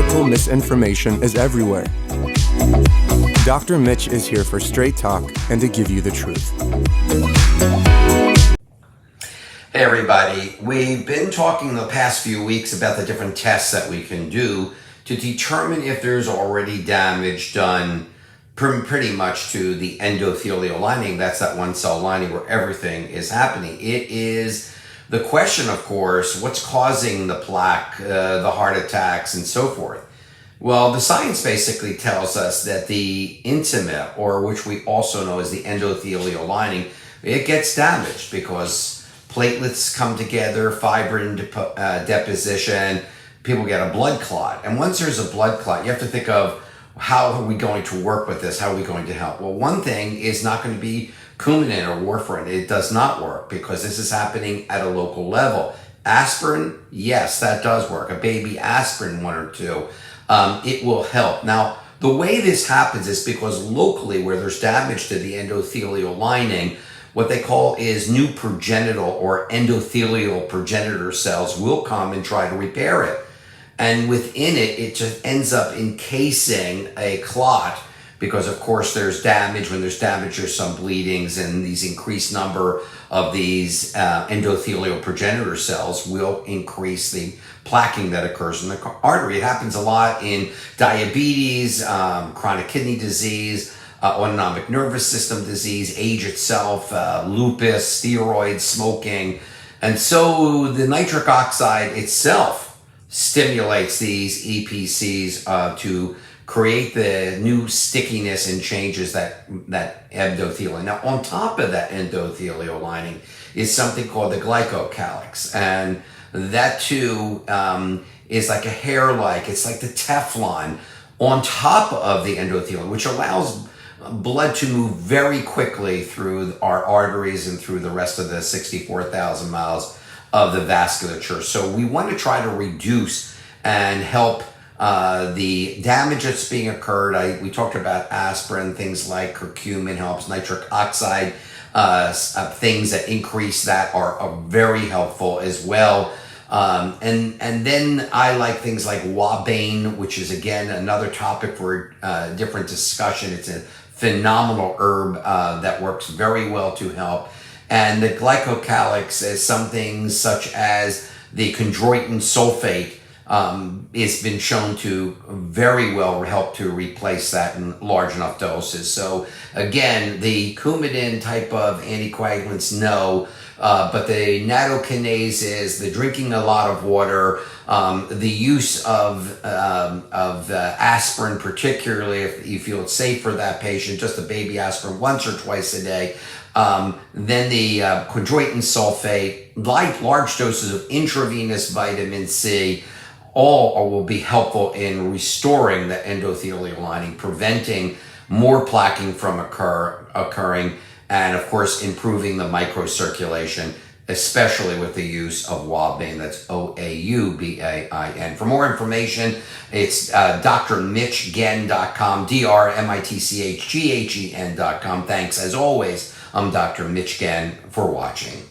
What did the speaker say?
medical misinformation is everywhere. Dr. Mitch is here for straight talk and to give you the truth. Hey everybody, we've been talking the past few weeks about the different tests that we can do to determine if there's already damage done pretty much to the endothelial lining. That's that one cell lining where everything is happening. It is the question, of course, what's causing the plaque, the heart attacks, and so forth. Well, the science basically tells us that the intima, or which we also know as the endothelial lining, it gets damaged because platelets come together, fibrin deposition, people get a blood clot. And once there's a blood clot, you have to think of how are we going to work with this? How are we going to help? Well, one thing is not going to be Coumadin or warfarin. It does not work because this is happening at a local level. Aspirin, yes, that does work. A baby aspirin, one or two, it will help. Now, the way this happens is because locally where there's damage to the endothelial lining, what they call is new progenital or endothelial progenitor cells will come and try to repair it. And within it, it just ends up encasing a clot because, of course, there's damage. When there's damage, there's some bleedings, and these increased number of these endothelial progenitor cells will increase the plaquing that occurs in the artery. It happens a lot in diabetes, chronic kidney disease, autonomic nervous system disease, age itself, lupus, steroids, smoking. And so the nitric oxide itself stimulates these EPCs to create the new stickiness and changes that endothelium. Now, on top of that endothelial lining is something called the glycocalyx. And that too is like a hair-like, it's like the Teflon on top of the endothelium, which allows blood to move very quickly through our arteries and through the rest of the 64,000 miles of the vasculature. So we want to try to reduce and help the damage that's being occurred. We talked about aspirin, things like curcumin helps, nitric oxide, things that increase that are very helpful as well. And then I like things like wabane, which is again another topic for a different discussion. It's a phenomenal herb that works very well to help. And the glycocalyx is something such as the chondroitin sulfate has been shown to very well help to replace that in large enough doses. So again, the Coumadin type of anticoagulants, no. But the nattochinases, the drinking a lot of water, the use of aspirin, particularly if you feel it's safe for that patient, just a baby aspirin once or twice a day. Then the chondroitin sulfate, large doses of intravenous vitamin C, all will be helpful in restoring the endothelial lining, preventing more plaquing from occurring, and of course improving the microcirculation, especially with the use of wabane. That's OAUBAIN. For more information, it's drmitchghen.com, drmitchghen.com. Thanks as always. I'm Dr. Mitch Ghen for watching.